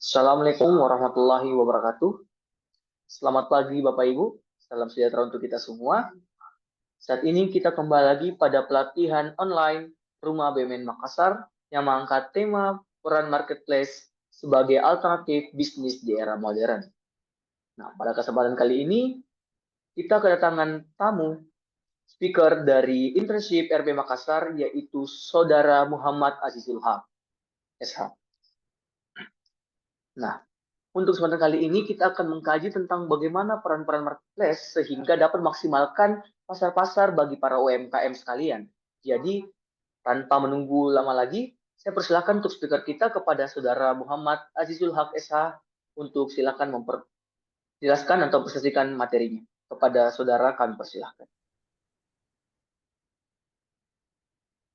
Assalamualaikum warahmatullahi wabarakatuh. Selamat pagi Bapak Ibu, salam sejahtera untuk kita semua. Saat ini kita kembali lagi pada pelatihan online Rumah BUMN Makassar yang mengangkat tema peran marketplace sebagai alternatif bisnis di era modern. Nah, pada kesempatan kali ini kita kedatangan tamu speaker dari internship RB Makassar yaitu Saudara Muhammad Azizul Haq, SH. Nah, untuk kesempatan kali ini kita akan mengkaji tentang bagaimana peran-peran marketplace sehingga dapat maksimalkan pasar-pasar bagi para UMKM sekalian. Jadi, tanpa menunggu lama lagi, saya persilakan untuk speaker kita kepada Saudara Muhammad Azizul Haq SH untuk silakan memperjelaskan atau presentasikan materinya. Kepada saudara kami persilahkan.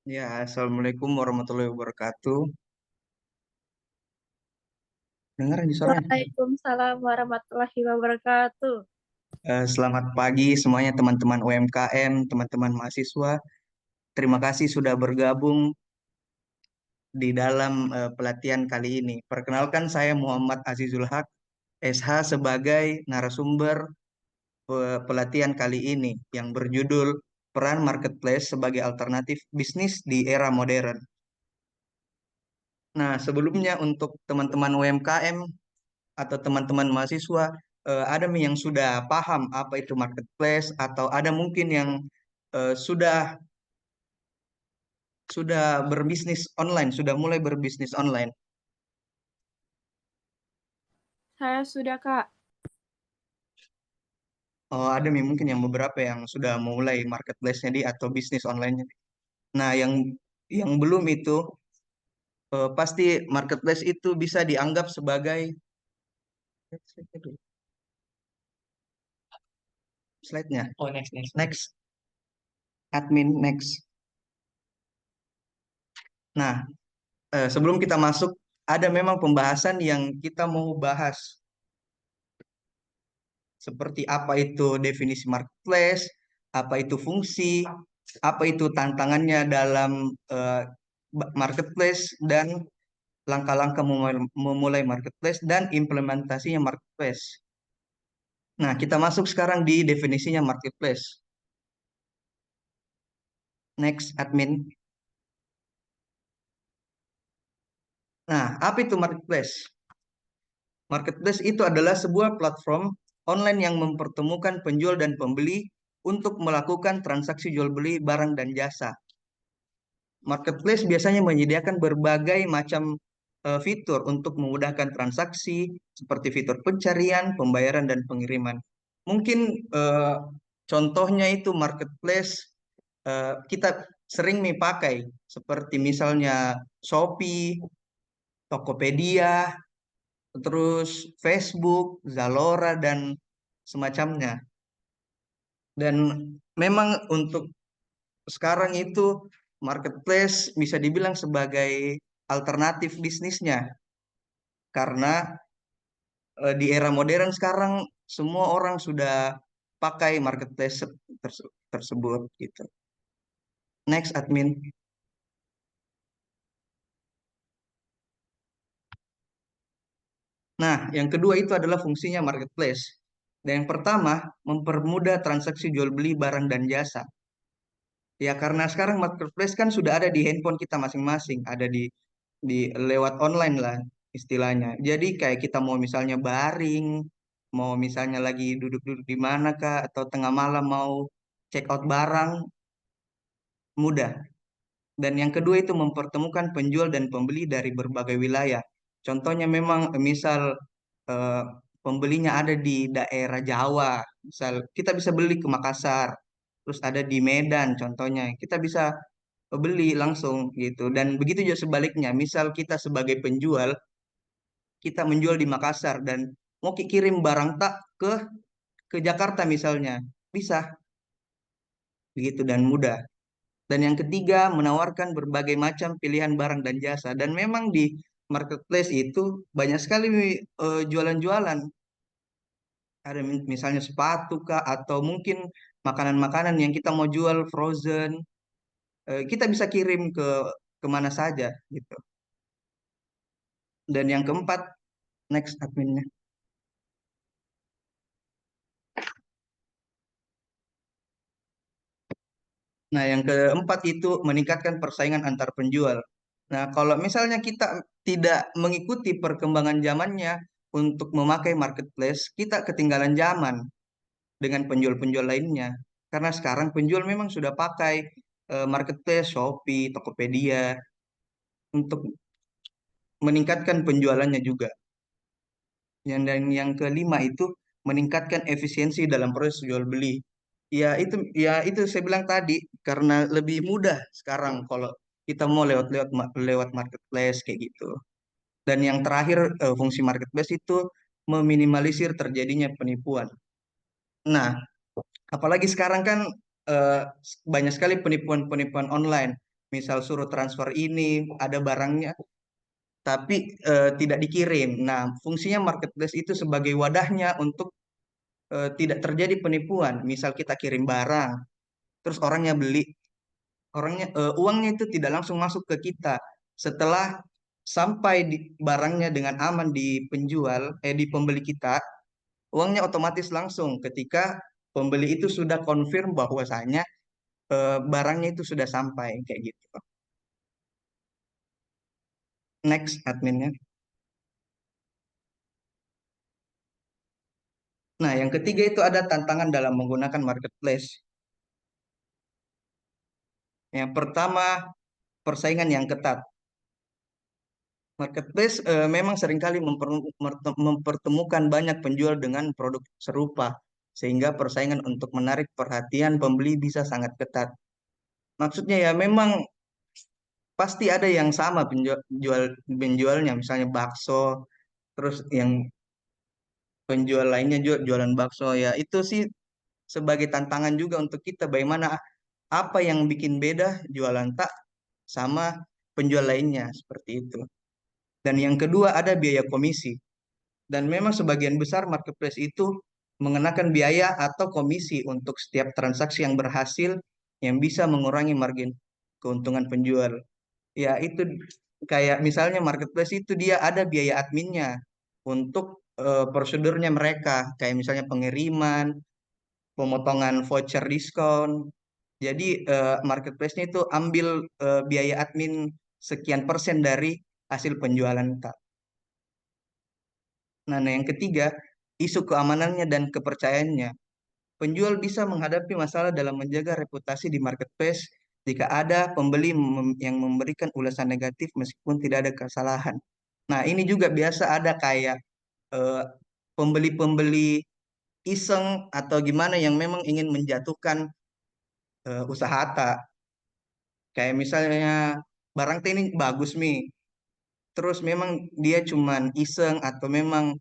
Ya, Assalamualaikum warahmatullahi wabarakatuh. Dengar ini suaranya? Waalaikumsalam warahmatullahi wabarakatuh. Selamat pagi semuanya teman-teman UMKM, teman-teman mahasiswa. Terima kasih sudah bergabung di dalam pelatihan kali ini. Perkenalkan saya Muhammad Azizul Haq, SH sebagai narasumber pelatihan kali ini yang berjudul Peran Marketplace sebagai Alternatif Bisnis di Era Modern. Nah, sebelumnya untuk teman-teman UMKM atau teman-teman mahasiswa, ada yang sudah paham apa itu marketplace atau ada mungkin yang sudah berbisnis online, sudah mulai berbisnis online. Saya sudah, Kak. Oh, ada mungkin yang beberapa yang sudah mulai marketplace-nya di atau bisnis online-nya. Nah, yang belum itu pasti marketplace itu bisa dianggap sebagai slide-nya. Oh, next. Admin next. Nah, sebelum kita masuk, ada memang pembahasan yang kita mau bahas. Seperti apa itu definisi marketplace, apa itu fungsi, apa itu tantangannya dalam marketplace, dan langkah-langkah memulai marketplace dan implementasinya marketplace. Nah, kita masuk sekarang di definisinya marketplace. Next, admin. Nah, apa itu marketplace? Marketplace itu adalah sebuah platform online yang mempertemukan penjual dan pembeli untuk melakukan transaksi jual beli barang dan jasa. Marketplace biasanya menyediakan berbagai macam fitur untuk memudahkan transaksi, seperti fitur pencarian, pembayaran, dan pengiriman. Mungkin contohnya itu marketplace kita sering pakai, seperti misalnya Shopee, Tokopedia, terus Facebook, Zalora, dan semacamnya. Dan memang untuk sekarang itu marketplace bisa dibilang sebagai alternatif bisnisnya karena di era modern sekarang semua orang sudah pakai marketplace tersebut gitu. Next, admin. Nah, yang kedua itu adalah fungsinya marketplace. Dan yang pertama, mempermudah transaksi jual beli barang dan jasa. Ya, karena sekarang marketplace kan sudah ada di handphone kita masing-masing, ada di lewat online lah istilahnya. Jadi kayak kita mau misalnya baring, mau misalnya lagi duduk-duduk di mana kah, atau tengah malam mau check out barang, mudah. Dan yang kedua itu mempertemukan penjual dan pembeli dari berbagai wilayah. Contohnya memang misal eh, pembelinya ada di daerah Jawa, misal kita bisa beli ke Makassar, terus ada di Medan contohnya, kita bisa beli langsung gitu. Dan begitu juga sebaliknya, misal kita sebagai penjual, kita menjual di Makassar dan mau kirim barang tak ke Jakarta misalnya, bisa begitu dan mudah. Dan yang ketiga, menawarkan berbagai macam pilihan barang dan jasa. Dan memang di marketplace itu banyak sekali jualan-jualan. Ada misalnya sepatu kah, atau mungkin makanan-makanan yang kita mau jual frozen. Kita bisa kirim ke kemana saja gitu. Dan yang keempat, Next adminnya. Nah, yang keempat itu meningkatkan persaingan antar penjual. Nah, kalau misalnya kita tidak mengikuti perkembangan zamannya untuk memakai marketplace, kita ketinggalan zaman dengan penjual-penjual lainnya. Karena sekarang penjual memang sudah pakai marketplace, Shopee, Tokopedia untuk meningkatkan penjualannya juga. Dan yang kelima itu meningkatkan efisiensi dalam proses jual beli. Ya itu saya bilang tadi karena lebih mudah sekarang kalau kita mau lewat marketplace kayak gitu. Dan yang terakhir fungsi marketplace itu meminimalisir terjadinya penipuan. Nah, apalagi sekarang kan eh, banyak sekali penipuan-penipuan online. Misal suruh transfer ini, ada barangnya, tapi tidak dikirim. Nah, fungsinya marketplace itu sebagai wadahnya untuk tidak terjadi penipuan. Misal kita kirim barang, terus orangnya beli, uangnya itu tidak langsung masuk ke kita. Setelah sampai di barangnya dengan aman di pembeli kita, uangnya otomatis langsung ketika pembeli itu sudah confirm bahwasanya barangnya itu sudah sampai kayak gitu. Next adminnya. Nah, yang ketiga itu ada tantangan dalam menggunakan marketplace. Yang pertama, persaingan yang ketat. Marketplace memang seringkali mempertemukan banyak penjual dengan produk serupa, sehingga persaingan untuk menarik perhatian pembeli bisa sangat ketat. Maksudnya ya memang pasti ada yang sama penjualnya, misalnya bakso, terus yang penjual lainnya juga jualan bakso. Ya itu sih sebagai tantangan juga untuk kita, bagaimana apa yang bikin beda jualan tak sama penjual lainnya, seperti itu. Dan yang kedua ada biaya komisi. Dan memang sebagian besar marketplace itu mengenakan biaya atau komisi untuk setiap transaksi yang berhasil yang bisa mengurangi margin keuntungan penjual. Ya itu kayak misalnya marketplace itu dia ada biaya adminnya untuk prosedurnya mereka, kayak misalnya pengiriman, pemotongan voucher diskon. Jadi marketplace-nya itu ambil biaya admin sekian persen dari hasil penjualan. Nah, yang ketiga, isu keamanannya dan kepercayaannya. Penjual bisa menghadapi masalah dalam menjaga reputasi di marketplace jika ada pembeli yang memberikan ulasan negatif meskipun tidak ada kesalahan. Nah, ini juga biasa ada kayak eh, pembeli-pembeli iseng atau gimana yang memang ingin menjatuhkan usaha tak. Kayak misalnya barang ini bagus nih, terus memang dia cuman iseng atau memang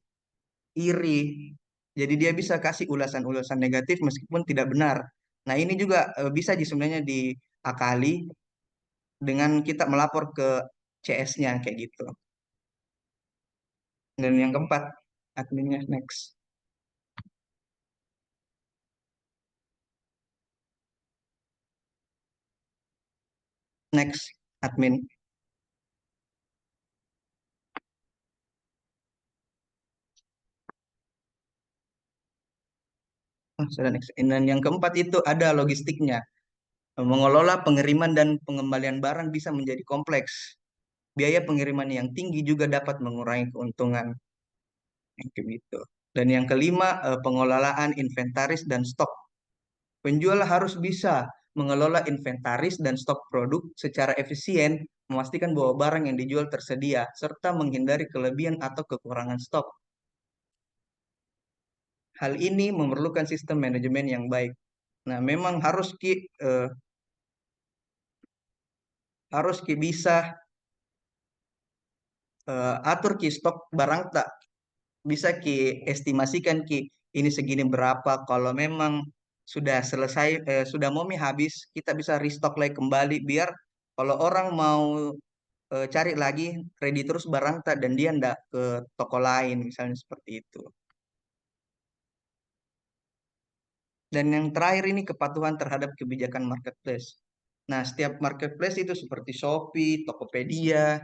iri. Jadi dia bisa kasih ulasan-ulasan negatif meskipun tidak benar. Nah, ini juga bisa sebenarnya diakali dengan kita melapor ke CS-nya kayak gitu. Dan yang keempat, adminnya next. Next, admin. Oh, sudah next. Dan yang keempat itu ada logistiknya. Mengelola pengiriman dan pengembalian barang bisa menjadi kompleks. Biaya pengiriman yang tinggi juga dapat mengurangi keuntungan. Kayak gitu. Dan yang kelima, pengelolaan inventaris dan stok. Penjual harus bisa mengelola inventaris dan stok produk secara efisien, memastikan bahwa barang yang dijual tersedia, serta menghindari kelebihan atau kekurangan stok. Hal ini memerlukan sistem manajemen yang baik. Nah, memang harus ki bisa atur ki stok barang tak bisa ki estimasikan ki ini segini berapa. Kalau memang sudah selesai sudah mau habis, kita bisa restock lagi kembali biar kalau orang mau cari lagi ready terus barang tak dan dia ndak ke toko lain misalnya seperti itu. Dan yang terakhir ini kepatuhan terhadap kebijakan marketplace. Nah, setiap marketplace itu seperti Shopee, Tokopedia,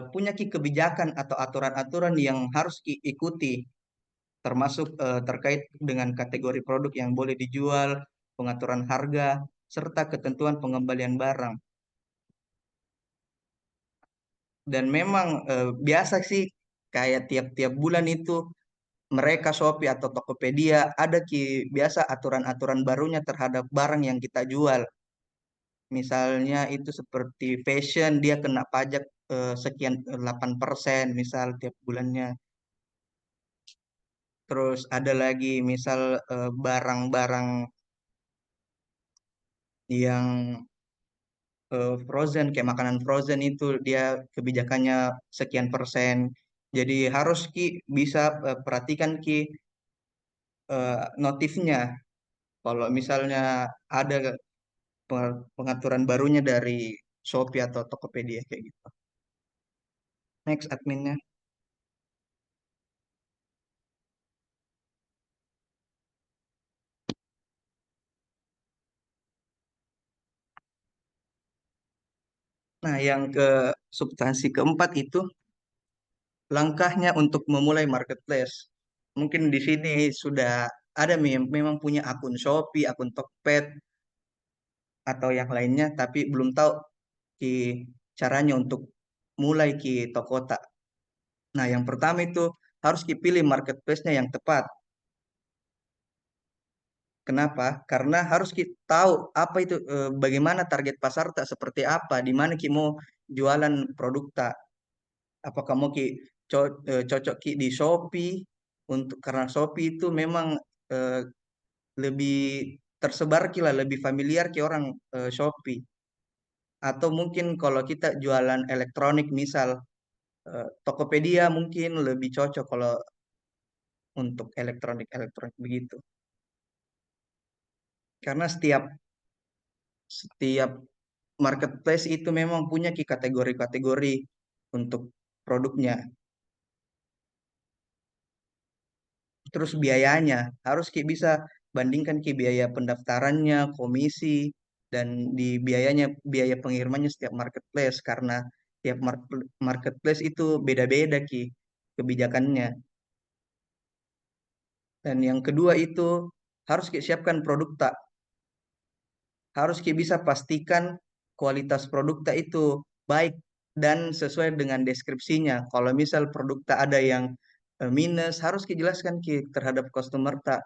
punya ki kebijakan atau aturan-aturan yang harus ikuti, termasuk terkait dengan kategori produk yang boleh dijual, pengaturan harga, serta ketentuan pengembalian barang. Dan memang biasa sih kayak tiap-tiap bulan itu mereka Shopee atau Tokopedia ada ki biasa aturan-aturan barunya terhadap barang yang kita jual. Misalnya itu seperti fashion, dia kena pajak sekian 8% misal tiap bulannya. Terus ada lagi misal barang-barang yang frozen, kayak makanan frozen itu dia kebijakannya sekian persen. Jadi harus Ki bisa perhatikan Ki notifnya. Kalau misalnya ada pengaturan barunya dari Shopee atau Tokopedia kayak gitu. Next adminnya. Nah, yang ke substansi keempat itu langkahnya untuk memulai marketplace. Mungkin di sini sudah ada memang punya akun Shopee, akun Tokped atau yang lainnya, tapi belum tahu ki caranya untuk mulai ki Tokota. Nah, yang pertama itu harus dipilih marketplace-nya yang tepat. Kenapa? Karena harus kita tahu apa itu bagaimana target pasar tak seperti apa, di mana kita mau jualan produk tak. Apakah mau ki cocok ki di Shopee untuk karena Shopee itu memang eh, lebih tersebar kila lebih familiar ki orang Shopee. Atau mungkin kalau kita jualan elektronik misal Tokopedia mungkin lebih cocok kalau untuk elektronik begitu. Karena setiap marketplace itu memang punya ki kategori-kategori untuk produknya. Terus biayanya harus ki bisa bandingkan ki biaya pendaftarannya, komisi, dan di biaya pengirimannya setiap marketplace karena tiap marketplace itu beda-beda ki kebijakannya. Dan yang kedua itu harus ki siapkan produk tak, harus ki bisa pastikan kualitas produk tak itu baik dan sesuai dengan deskripsinya. Kalau misal produk tak ada yang minus, harus ki jelaskan ki terhadap customer tak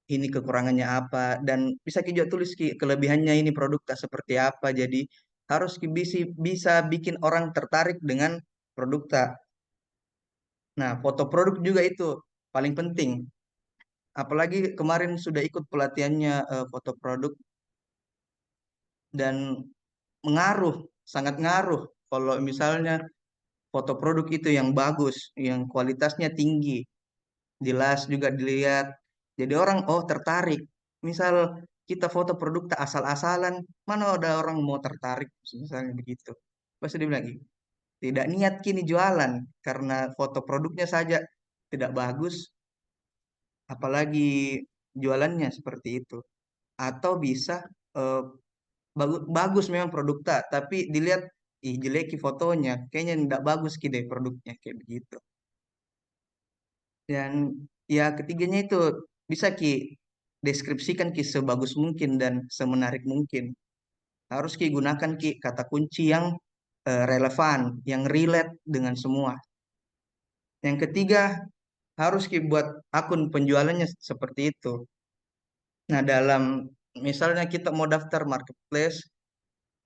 ini kekurangannya apa dan bisa ki juga tulis ki kelebihannya ini produk tak seperti apa. Jadi harus ki bisa bikin orang tertarik dengan produk tak. Nah, foto produk juga itu paling penting. Apalagi kemarin sudah ikut pelatihannya foto produk dan mengaruh, sangat ngaruh. Kalau misalnya foto produk itu yang bagus, yang kualitasnya tinggi, jelas juga dilihat. Jadi orang oh tertarik. Misal kita foto produk tak asal-asalan, mana ada orang mau tertarik misalnya begitu. Pasti dia bilang, "Ih, tidak niat kini jualan karena foto produknya saja tidak bagus, apalagi jualannya seperti itu." Atau bisa eh, bagus memang produk tak, tapi dilihat ih jelek ki fotonya, kayaknya tidak bagus ki deh produknya kayak begitu. Dan ya ketiganya itu bisa ki deskripsikan ki sebagus mungkin dan semenarik mungkin. Harus ki gunakan ki kata kunci yang relevan, yang relate dengan semua. Yang ketiga harus ki buat akun penjualannya seperti itu. Nah, dalam misalnya kita mau daftar marketplace,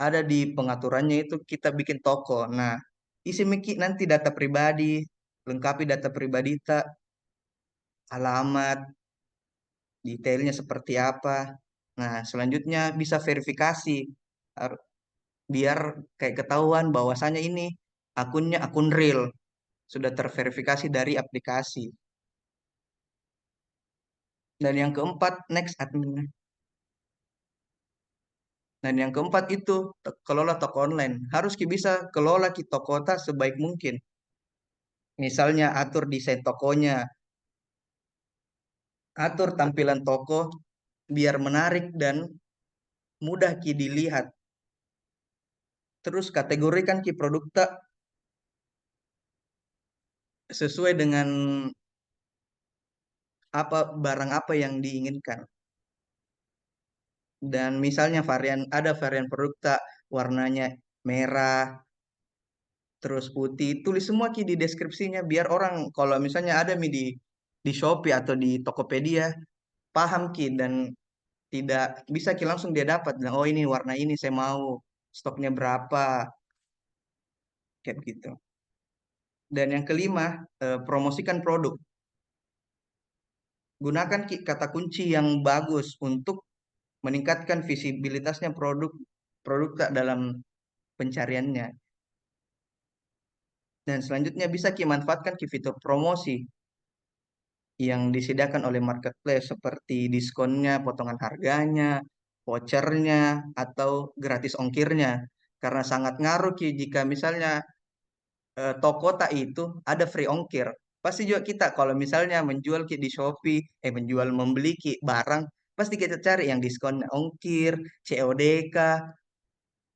ada di pengaturannya itu kita bikin toko. Nah, isi Miki nanti data pribadi, lengkapi data pribadi tak, alamat, detailnya seperti apa. Nah, selanjutnya bisa verifikasi Har- biar kayak ketahuan bahwasanya ini akunnya akun real, sudah terverifikasi dari aplikasi. Dan yang keempat, next admin. Dan yang keempat itu kelola toko online. Harus bisa kelola ki toko tak sebaik mungkin. Misalnya atur desain tokonya, atur tampilan toko biar menarik dan mudah ki dilihat. Terus kategorikan ki produk tak sesuai dengan apa barang apa yang diinginkan. Dan misalnya ada varian produk tak warnanya merah, terus putih, tulis semua ki di deskripsinya biar orang kalau misalnya ada mi di Shopee atau di Tokopedia paham ki dan tidak bisa ki langsung dia dapat. Nah, oh ini warna ini saya mau, stoknya berapa, kayak gitu. Dan yang kelima, promosikan produk. Gunakan kata kunci yang bagus untuk meningkatkan visibilitasnya produk produk tak dalam pencariannya. Dan selanjutnya bisa ki manfaatkan ki fitur promosi yang disediakan oleh marketplace seperti diskonnya, potongan harganya, vouchernya, atau gratis ongkirnya. Karena sangat ngaruh ki jika misalnya toko tak itu ada free ongkir. Pasti juga kita kalau misalnya menjual ki di Shopee, membeli ki barang, pasti kita cari yang diskon ongkir, COD kah,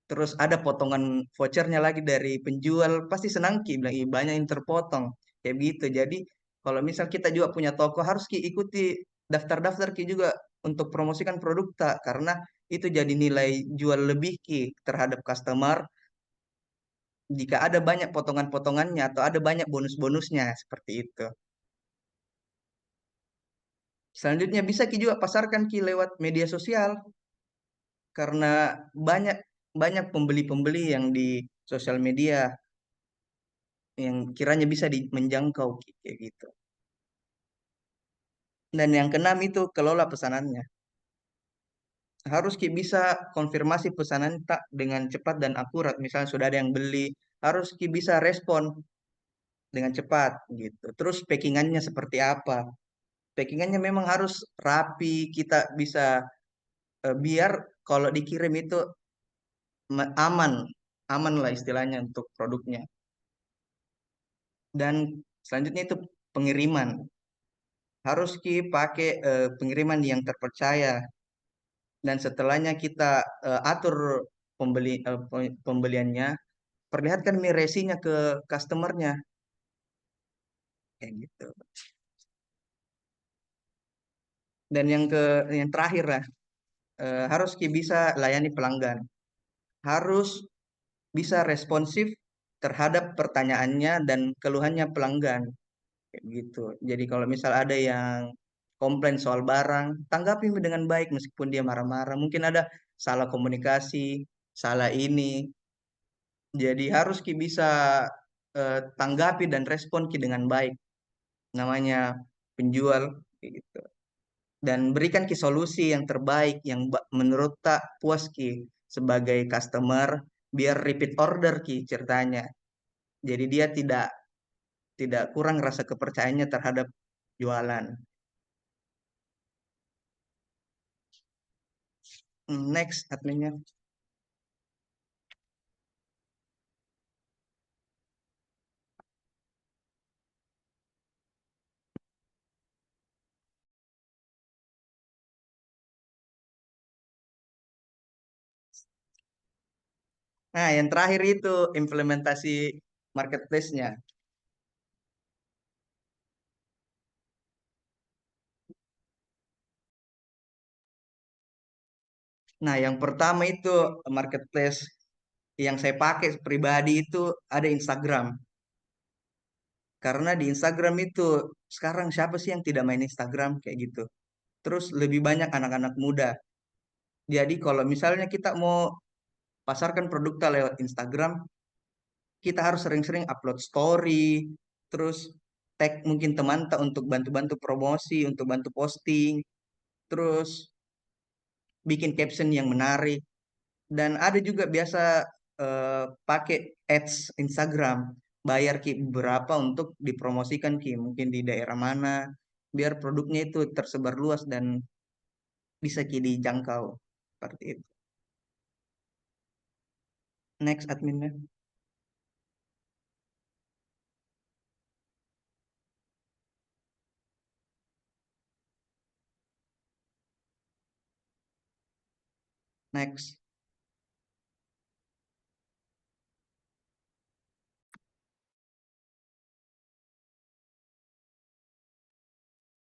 terus ada potongan vouchernya lagi dari penjual, pasti senang ki bilang, "Ih, banyak yang terpotong." Kayak gitu. Jadi kalau misal kita juga punya toko harus ki ikuti daftar-daftar ki juga untuk promosikan produk tak karena itu jadi nilai jual lebih ki terhadap customer jika ada banyak potongan-potongannya atau ada banyak bonus-bonusnya seperti itu. Selanjutnya bisa ki juga pasarkan ki lewat media sosial karena banyak banyak pembeli-pembeli yang di sosial media yang kiranya bisa menjangkau kayak gitu. Dan yang keenam itu kelola pesanannya. Harus ki bisa konfirmasi pesanan tak dengan cepat dan akurat. Misalnya sudah ada yang beli, harus ki bisa respon dengan cepat gitu. Terus packingannya seperti apa? Packingannya memang harus rapi, kita bisa biar kalau dikirim itu aman, aman lah istilahnya untuk produknya. Dan selanjutnya itu pengiriman. Harus ki pakai pengiriman yang terpercaya dan setelahnya kita atur pembeliannya, perlihatkan resinya ke customernya kayak gitu. Dan yang terakhir lah, harus bisa layani pelanggan, harus bisa responsif terhadap pertanyaannya dan keluhannya pelanggan kayak gitu. Jadi kalau misal ada yang komplain soal barang, tanggapi dengan baik meskipun dia marah-marah. Mungkin ada salah komunikasi, salah ini. Jadi harus bisa tanggapi dan respon dengan baik. Namanya penjual kayak gitu. Dan berikan solusi yang terbaik yang menurut tak puas sebagai customer biar repeat order ceritanya. Jadi dia tidak tidak kurang rasa kepercayaannya terhadap jualan. Next adminnya. Nah, yang terakhir itu implementasi marketplace-nya. Nah, yang pertama itu marketplace yang saya pakai pribadi itu ada Instagram. Karena di Instagram itu sekarang siapa sih yang tidak main Instagram kayak gitu. Terus lebih banyak anak-anak muda. Jadi kalau misalnya kita mau pasarkan produk kita lewat Instagram, kita harus sering-sering upload story, terus tag mungkin teman tak untuk bantu-bantu promosi, untuk bantu posting, terus bikin caption yang menarik. Dan ada juga biasa pakai ads Instagram, bayar berapa untuk dipromosikan mungkin di daerah mana, biar produknya itu tersebar luas dan bisa dijangkau seperti itu. Next adminnya. Next.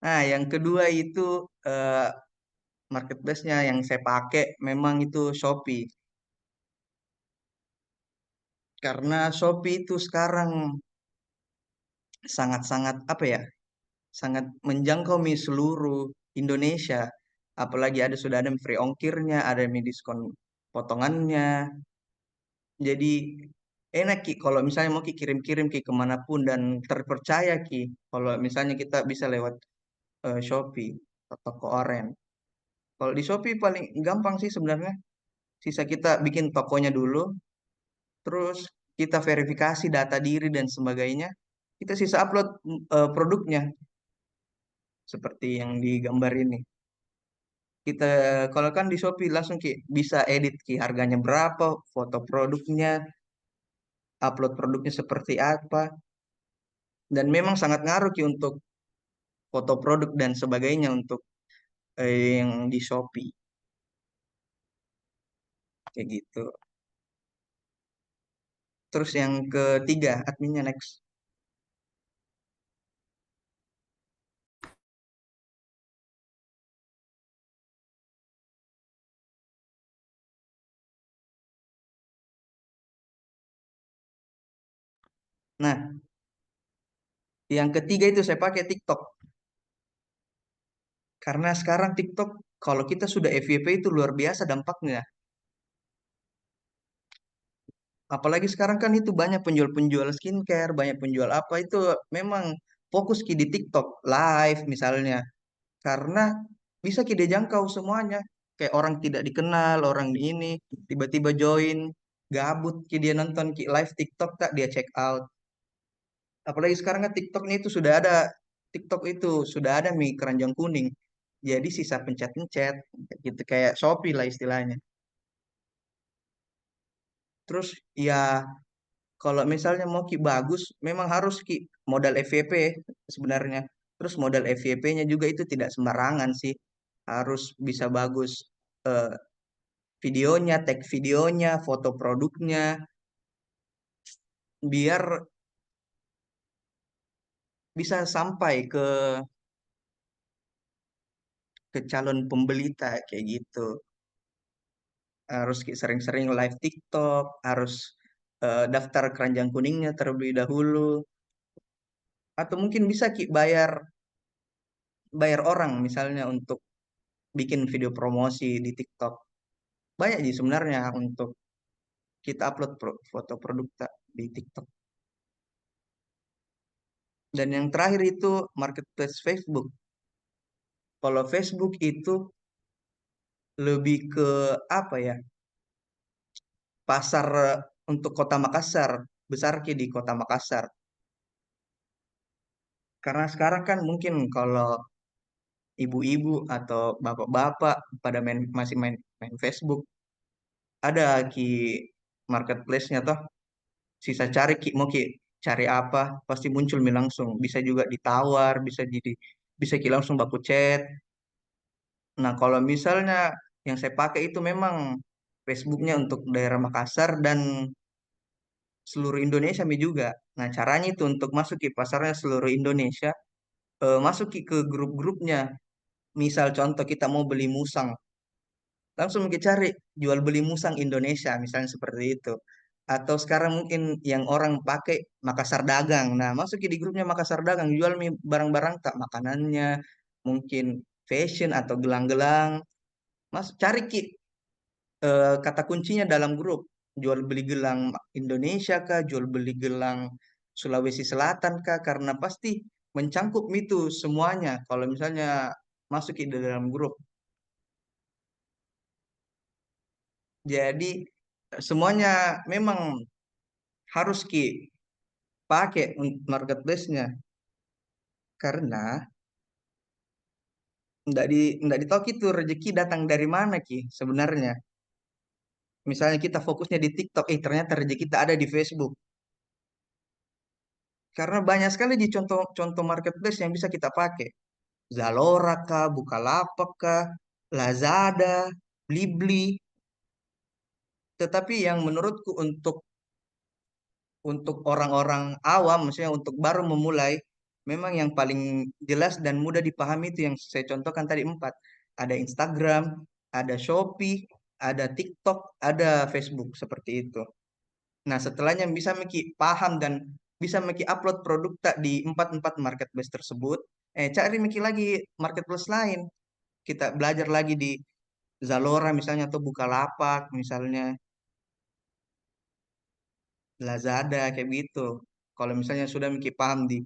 Nah, yang kedua itu marketplace-nya yang saya pakai memang itu Shopee. Karena Shopee itu sekarang sangat-sangat apa ya? Sangat menjangkau seluruh Indonesia. Apalagi sudah ada free ongkirnya, ada diskon potongannya. Jadi enak Ki kalau misalnya mau Ki kirim-kirim Ki kemanapun dan terpercaya Ki. Kalau misalnya kita bisa lewat Shopee atau toko oren. Kalau di Shopee paling gampang sih sebenarnya. Sisa kita bikin tokonya dulu, terus kita verifikasi data diri dan sebagainya. Kita sisa upload produknya seperti yang digambar ini. Kita kalau kan di Shopee langsung Ki bisa edit Ki harganya berapa, foto produknya, upload produknya seperti apa. Dan memang sangat ngaruh Ki untuk foto produk dan sebagainya untuk yang di Shopee kayak gitu. Terus yang ketiga, adminnya next. Nah, yang ketiga itu saya pakai TikTok. Karena sekarang TikTok kalau kita sudah FYP itu luar biasa dampaknya. Apalagi sekarang kan itu banyak penjual-penjual skincare, banyak penjual apa itu memang fokus Ki di TikTok live misalnya. Karena bisa Ki dia jangkau semuanya. Kayak orang tidak dikenal, orang ini tiba-tiba join, gabut Ki dia nonton Ki live TikTok tak dia check out. Apalagi sekarang kan TikToknya itu sudah ada TikTok itu sudah ada keranjang kuning. Jadi sisa pencet-pencet gitu kayak Shopee lah istilahnya. Terus ya kalau misalnya mau Ki bagus memang harus Ki modal FYP sebenarnya. Terus modal FYP-nya juga itu tidak sembarangan sih. Harus bisa bagus eh, videonya, tag videonya, foto produknya biar bisa sampai ke calon pembeli kayak gitu. Harus sering-sering live TikTok, harus daftar keranjang kuningnya terlebih dahulu, atau mungkin bisa Ki bayar bayar orang misalnya untuk bikin video promosi di TikTok. Banyak sih sebenarnya untuk kita upload foto produk di TikTok. Dan yang terakhir itu marketplace Facebook. Kalau Facebook itu lebih ke apa ya? Pasar untuk Kota Makassar, besar Ki di Kota Makassar. Karena sekarang kan mungkin kalau ibu-ibu atau bapak-bapak pada masih main Facebook, ada Ki marketplace-nya toh. Sisa cari Ki mau Ki cari apa pasti muncul mi langsung. Bisa juga ditawar, bisa Ki langsung baku chat. Nah, kalau misalnya yang saya pakai itu memang Facebooknya untuk daerah Makassar dan seluruh Indonesia mi juga. Nah, caranya itu untuk masuk ke pasarnya seluruh Indonesia, masuk ke grup-grupnya. Misal contoh kita mau beli musang, langsung kita cari jual beli musang Indonesia, misalnya seperti itu. Atau sekarang mungkin yang orang pakai Makassar Dagang. Nah, masuk di grupnya Makassar Dagang, jual barang-barang tak makanannya, mungkin fashion atau gelang-gelang. Mas cari kata kuncinya dalam grup. Jual beli gelang Indonesia kah, jual beli gelang Sulawesi Selatan kah, karena pasti mencangkup itu semuanya. Kalau misalnya masuk di dalam grup. Jadi semuanya memang harus pakai untuk marketplace-nya karena ndak ditahu itu rezeki datang dari mana Ki sebenarnya. Misalnya kita fokusnya di TikTok, ternyata rezeki kita ada di Facebook. Karena banyak sekali di contoh-contoh marketplace yang bisa kita pakai. Zalora kah, Bukalapak kah, Lazada, Blibli. Tetapi yang menurutku untuk orang-orang awam, maksudnya untuk baru memulai, memang yang paling jelas dan mudah dipahami itu yang saya contohkan tadi empat. Ada Instagram, ada Shopee, ada TikTok, ada Facebook seperti itu. Nah, setelahnya bisa Miki paham dan bisa Miki upload produk tak di empat-empat marketplace tersebut. Cari Miki lagi marketplace lain. Kita belajar lagi di Zalora misalnya atau Bukalapak misalnya, Lazada kayak gitu. Kalau misalnya sudah Miki paham di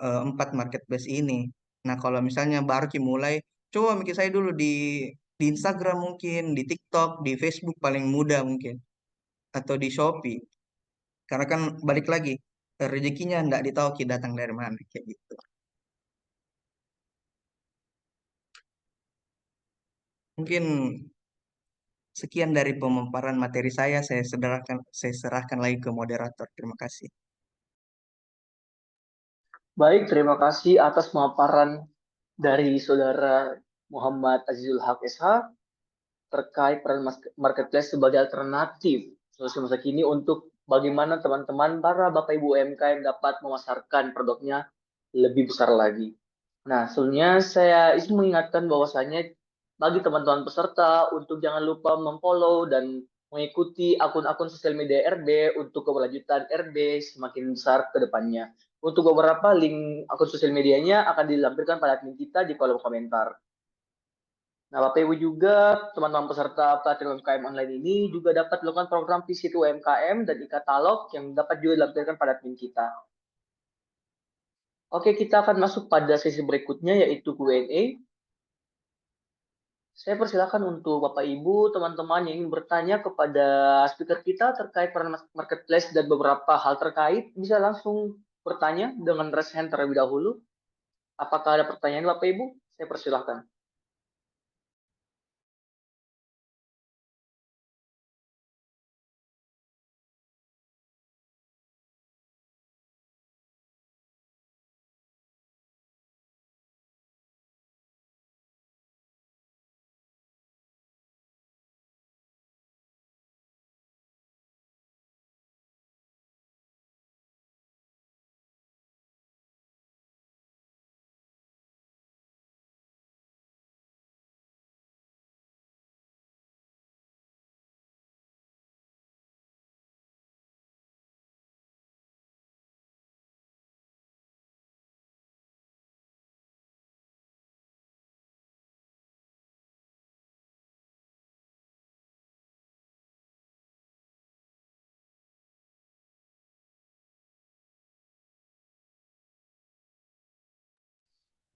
empat marketplace ini. Nah, kalau misalnya baru Ki mulai, coba Miki saya dulu di Instagram mungkin, di TikTok, di Facebook paling mudah mungkin, atau di Shopee. Karena kan balik lagi, rezekinya nggak ditahu Ki datang dari mana kayak gitu. Mungkin sekian dari pemaparan materi saya serahkan lagi ke moderator. Terima kasih. Baik, terima kasih atas pemaparan dari Saudara Muhammad Azizul Haq SH terkait peran marketplace sebagai alternatif solusi masa kini untuk bagaimana teman-teman para Bapak Ibu UMKM dapat memasarkan produknya lebih besar lagi. Nah, sebelumnya saya ingin mengingatkan bahwasanya bagi teman-teman peserta untuk jangan lupa memfollow dan mengikuti akun-akun sosial media RB untuk keberlanjutan RB semakin besar ke depannya. Untuk beberapa link akun sosial medianya akan dilampirkan pada admin kita di kolom komentar. Nah, Bapak Ibu juga teman-teman peserta pelatihan UMKM online ini juga dapat melakukan program visit UMKM dan e-katalog yang dapat juga dilampirkan pada admin kita. Oke, kita akan masuk pada sesi berikutnya yaitu Q&A. Saya persilakan untuk Bapak Ibu, teman-teman yang ingin bertanya kepada speaker kita terkait peran marketplace dan beberapa hal terkait, bisa langsung bertanya dengan raise hand terlebih dahulu. Apakah ada pertanyaan Bapak Ibu? Saya persilahkan.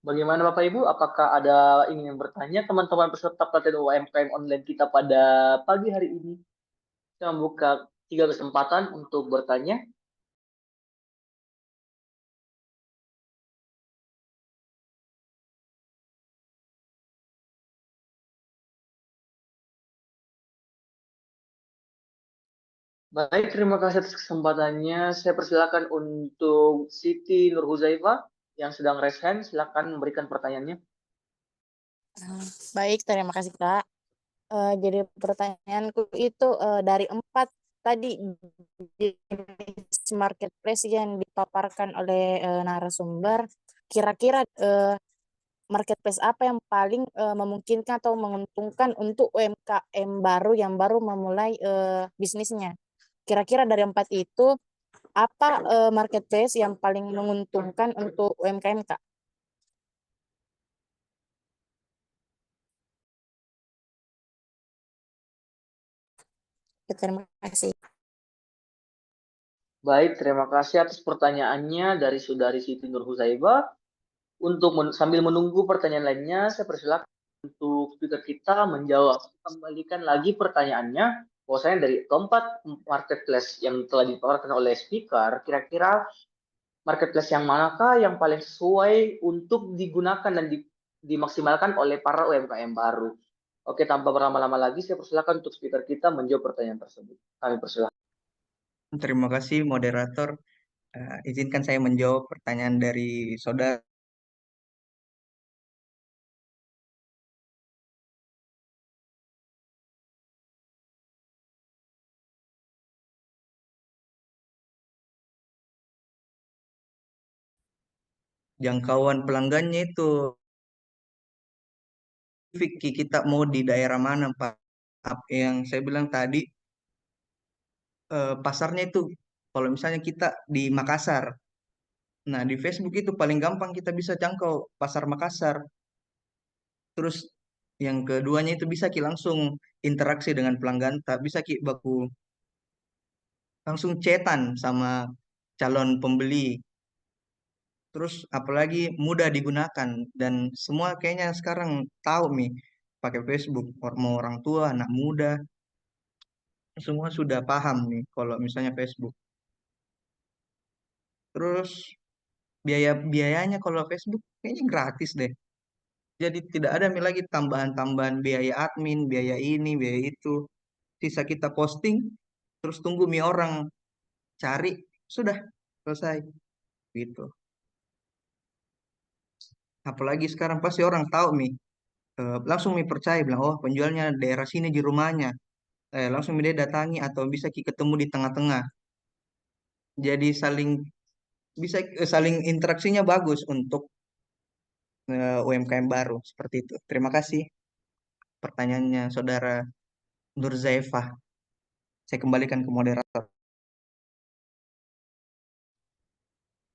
Bagaimana Bapak Ibu? Apakah ada ingin yang bertanya teman-teman peserta pelatihan UMKM online kita pada pagi hari ini? Saya membuka 3 kesempatan untuk bertanya. Baik, terima kasih atas kesempatannya. Saya persilakan untuk Siti Nur Huzaifah yang sedang raise hand. Silakan memberikan pertanyaannya. Baik, terima kasih Kak. Jadi pertanyaanku itu dari 4 tadi jenis marketplace yang dipaparkan oleh narasumber, kira-kira marketplace apa yang paling memungkinkan atau menguntungkan untuk UMKM baru yang baru memulai bisnisnya? Kira-kira dari 4 itu, apa marketplace yang paling menguntungkan untuk UMKM Kak? Terima kasih. Baik, terima kasih atas pertanyaannya dari Saudari Siti Nur Huzaifah. Untuk sambil menunggu pertanyaan lainnya, saya persilakan untuk speaker kita menjawab. Kembalikan lagi pertanyaannya, bahwasanya dari keempat marketplace yang telah dipaparkan oleh speaker, kira-kira marketplace yang manakah yang paling sesuai untuk digunakan dan dimaksimalkan oleh para UMKM baru? Oke, tanpa berlama-lama lagi, saya persilakan untuk speaker kita menjawab pertanyaan tersebut. Kami persilakan. Terima kasih moderator. Izinkan saya menjawab pertanyaan dari saudara. jangkauan pelanggannya itu kita mau di daerah mana Pak. Yang saya bilang tadi pasarnya itu kalau misalnya kita di Makassar. Nah, di Facebook itu paling gampang kita bisa jangkau pasar Makassar. Terus yang keduanya itu bisa ki langsung interaksi dengan pelanggan, tak bisa ki baku langsung cetan sama calon pembeli. Terus apalagi mudah digunakan dan semua kayaknya sekarang tahu nih pakai Facebook. Mau orang tua, anak muda, semua sudah paham nih kalau misalnya Facebook. Terus biayanya kalau Facebook kayaknya gratis deh. Jadi tidak ada nih lagi tambahan-tambahan biaya admin, biaya ini, biaya itu. Sisa kita posting, terus tunggu mi orang cari, sudah selesai gitu. Apalagi sekarang pasti orang tahu mi, langsung mi percaya bilang oh penjualnya daerah sini di rumahnya. Langsung mi dia datangi atau bisa ketemu di tengah-tengah. Jadi saling interaksinya bagus untuk UMKM baru seperti itu. Terima kasih pertanyaannya Saudara Nurzaifah. Saya kembalikan ke moderator.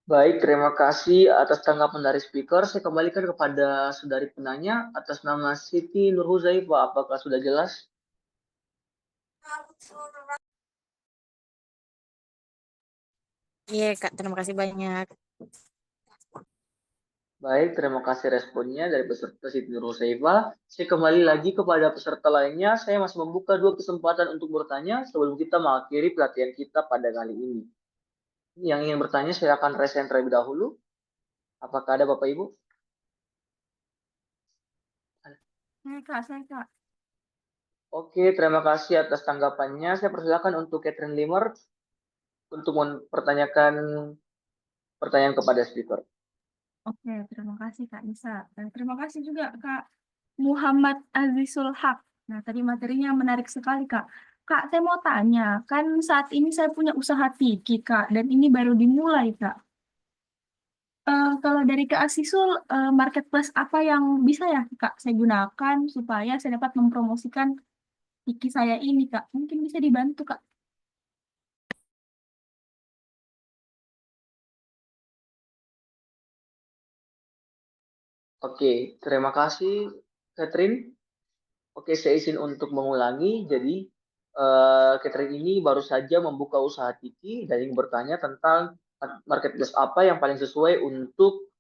Baik, terima kasih atas tanggapan dari speaker. Saya kembalikan kepada saudari penanya atas nama Siti Nurhuzaifah. Apakah sudah jelas? Iya, Kak. Terima kasih banyak. Baik, terima kasih responnya dari peserta Siti Nurhuzaifah. Saya kembali lagi kepada peserta lainnya. Saya masih membuka 2 kesempatan untuk bertanya sebelum kita mengakhiri pelatihan kita pada kali ini. Yang ingin bertanya saya akan raise hand terlebih dahulu. Apakah ada Bapak Ibu? Saya Kak. Oke, terima kasih atas tanggapannya. Saya persilakan untuk Catherine Limer untuk mempertanyakan pertanyaan kepada speaker. Oke, terima kasih Kak Nisa. Dan terima kasih juga Kak Muhammad Azizul Haq. Nah, tadi materinya menarik sekali Kak. Kak, saya mau tanya, kan saat ini saya punya usaha Tiki Kak, dan ini baru dimulai Kak. Kalau dari Kak Azizul, marketplace apa yang bisa ya Kak saya gunakan supaya saya dapat mempromosikan Tiki saya ini Kak? Mungkin bisa dibantu Kak. Oke, terima kasih Catherine. Oke, saya izin untuk mengulangi. Jadi, Catherine ini baru saja membuka usaha Tiki dan ingin bertanya tentang marketplace apa yang paling sesuai untuk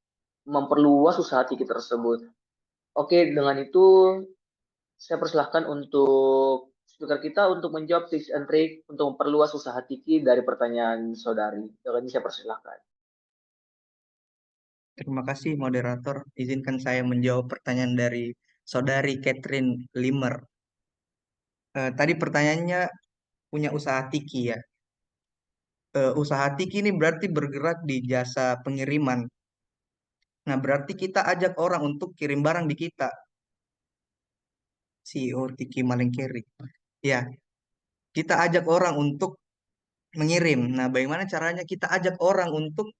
memperluas usaha Tiki tersebut. Oke, dengan itu saya persilahkan untuk speaker kita untuk menjawab tips and trick untuk memperluas usaha Tiki dari pertanyaan saudari. Dengan ini saya persilahkan. Terima kasih moderator. Izinkan saya menjawab pertanyaan dari Saudari Catherine Limer. Tadi pertanyaannya punya usaha Tiki ya. Usaha Tiki ini berarti bergerak di jasa pengiriman. Nah, berarti kita ajak orang untuk kirim barang di kita. CEO Tiki Malengkeri. Ya, kita ajak orang untuk mengirim. Nah, bagaimana caranya kita ajak orang untuk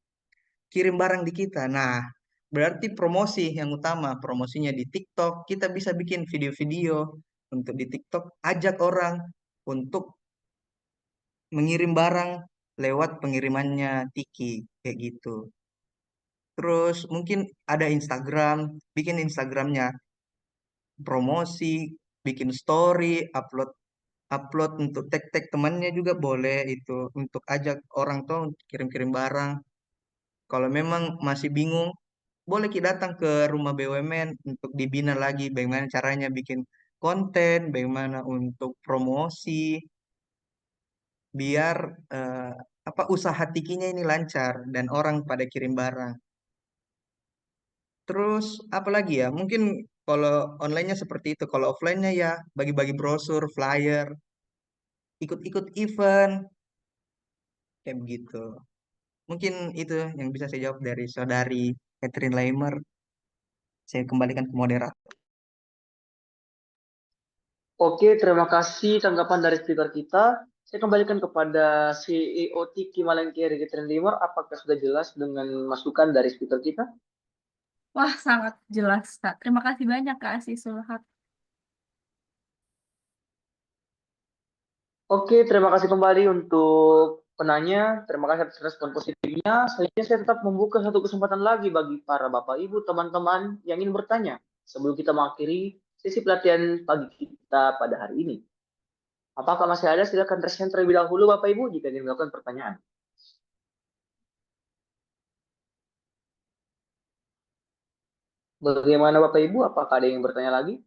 kirim barang di kita? Nah, berarti promosi yang utama, promosinya di TikTok. Kita bisa bikin video-video untuk di TikTok, ajak orang untuk mengirim barang lewat pengirimannya Tiki, kayak gitu. Terus mungkin ada Instagram, bikin Instagramnya promosi, bikin story, upload upload untuk tag-tag temannya juga boleh itu untuk ajak orang tuh untuk kirim-kirim barang. Kalau memang masih bingung, boleh kita datang ke rumah BUMN untuk dibina lagi bagaimana caranya bikin konten, bagaimana untuk promosi, biar eh, apa usaha tikinya ini lancar dan orang pada kirim barang. Terus apa lagi ya? Mungkin kalau online-nya seperti itu, kalau offline-nya ya bagi-bagi brosur, flyer, ikut-ikut event, kayak begitu. Mungkin itu yang bisa saya jawab dari saudari Catherine Leimer. Saya kembalikan ke moderator. Oke, terima kasih tanggapan dari speaker kita. Saya kembalikan kepada CEO Tiki Malengkeri Catherine Limer. Apakah sudah jelas dengan masukan dari speaker kita? Wah, sangat jelas, Kak. Terima kasih banyak, Kak Asisul Haq. Oke, terima kasih kembali untuk penanya. Terima kasih atas respon positifnya. Selanjutnya saya tetap membuka satu kesempatan lagi bagi para Bapak Ibu, teman-teman yang ingin bertanya sebelum kita mengakhiri sesi pelatihan pagi kita pada hari ini. Apakah masih ada? Silakan raise hand terlebih dahulu Bapak Ibu jika ingin melakukan pertanyaan. Bagaimana Bapak Ibu? Apakah ada yang bertanya lagi?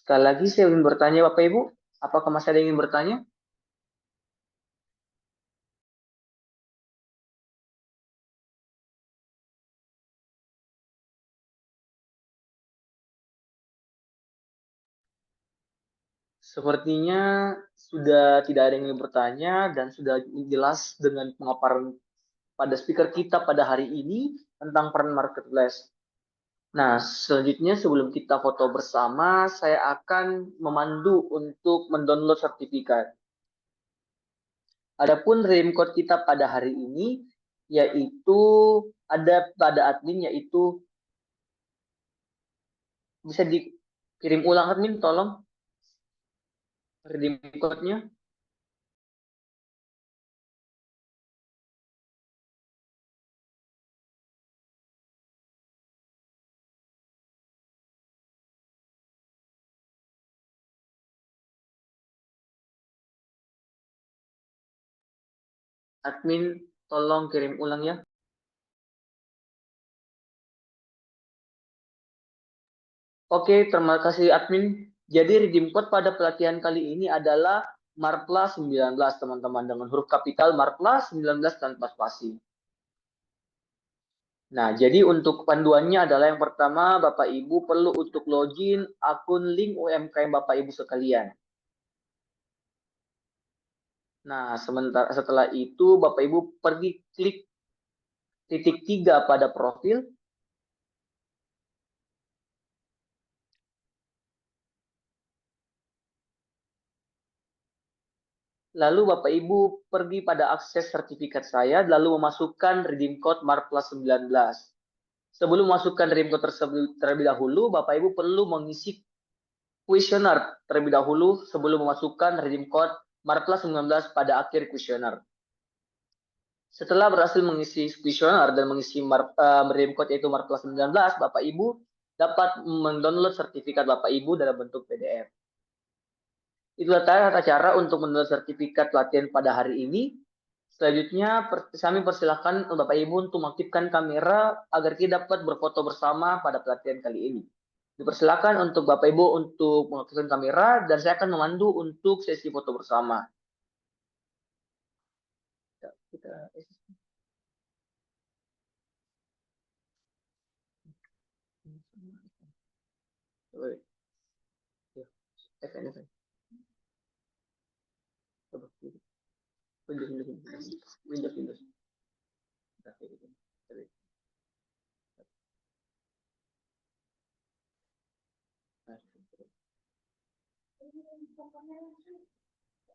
Sekali lagi saya ingin bertanya Bapak Ibu, apakah masih ada yang ingin bertanya? Sepertinya sudah tidak ada yang ingin bertanya dan sudah jelas dengan pemaparan pada speaker kita pada hari ini tentang peran marketplace. Nah, selanjutnya sebelum kita foto bersama, saya akan memandu untuk mendownload sertifikat. Adapun redeem code kita pada hari ini yaitu ada pada admin, yaitu bisa dikirim ulang admin, tolong redeem code-nya. Admin tolong kirim ulang ya. Oke, terima kasih admin. Jadi redeem code pada pelatihan kali ini adalah Marpla 19 teman-teman, dengan huruf kapital Marpla 19 tanpa spasi. Nah, jadi untuk panduannya adalah yang pertama, Bapak Ibu perlu untuk login akun link UMKM Bapak Ibu sekalian. Nah, setelah itu Bapak Ibu pergi klik titik 3 pada profil. Lalu Bapak Ibu pergi pada akses sertifikat saya, lalu memasukkan redeem code Marpla 19. Sebelum memasukkan redeem code tersebut terlebih dahulu, Bapak Ibu perlu mengisi kuesioner terlebih dahulu sebelum memasukkan redeem code Marpla 19 pada akhir kuesioner. Setelah berhasil mengisi kuesioner dan mengisi redeem code yaitu Marpla 19, Bapak Ibu dapat mendownload sertifikat Bapak Ibu dalam bentuk PDF. Itulah tata cara untuk mendownload sertifikat pelatihan pada hari ini. Selanjutnya, kami persilahkan Bapak Ibu untuk mengaktifkan kamera agar kita dapat berfoto bersama pada pelatihan kali ini. Dipersilakan untuk Bapak Ibu untuk mengaktifkan kamera dan saya akan memandu untuk sesi foto bersama.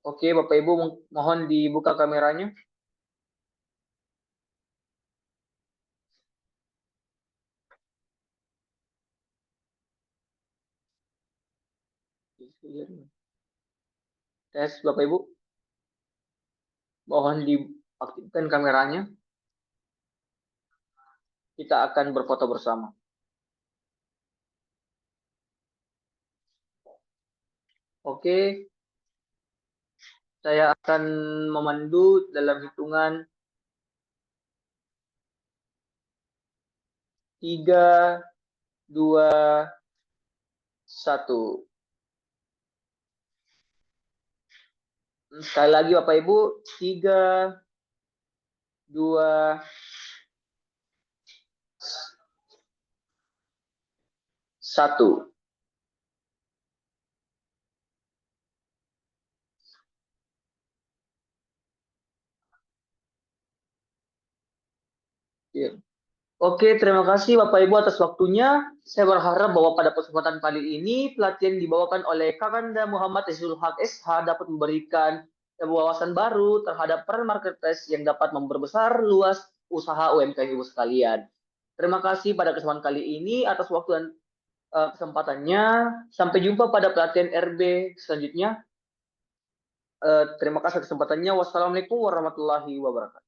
Oke, Bapak Ibu mohon dibuka kameranya. Tes Bapak Ibu. Mohon diaktifkan kameranya. Kita akan berfoto bersama. Oke. Saya akan memandu dalam hitungan 3, 2, 1. Sekali lagi Bapak Ibu, 3, 2, 1. Ya. Oke, terima kasih Bapak Ibu atas waktunya. Saya berharap bahwa pada kesempatan kali ini pelatihan dibawakan oleh Kakanda Muhammad Azizul Haq SH dapat memberikan wawasan baru terhadap peran marketplace yang dapat memperbesar luas usaha UMKM Ibu sekalian. Terima kasih pada kesempatan kali ini atas waktu dan kesempatannya. Sampai jumpa pada pelatihan RB selanjutnya. Terima kasih kesempatannya. Wassalamualaikum warahmatullahi wabarakatuh.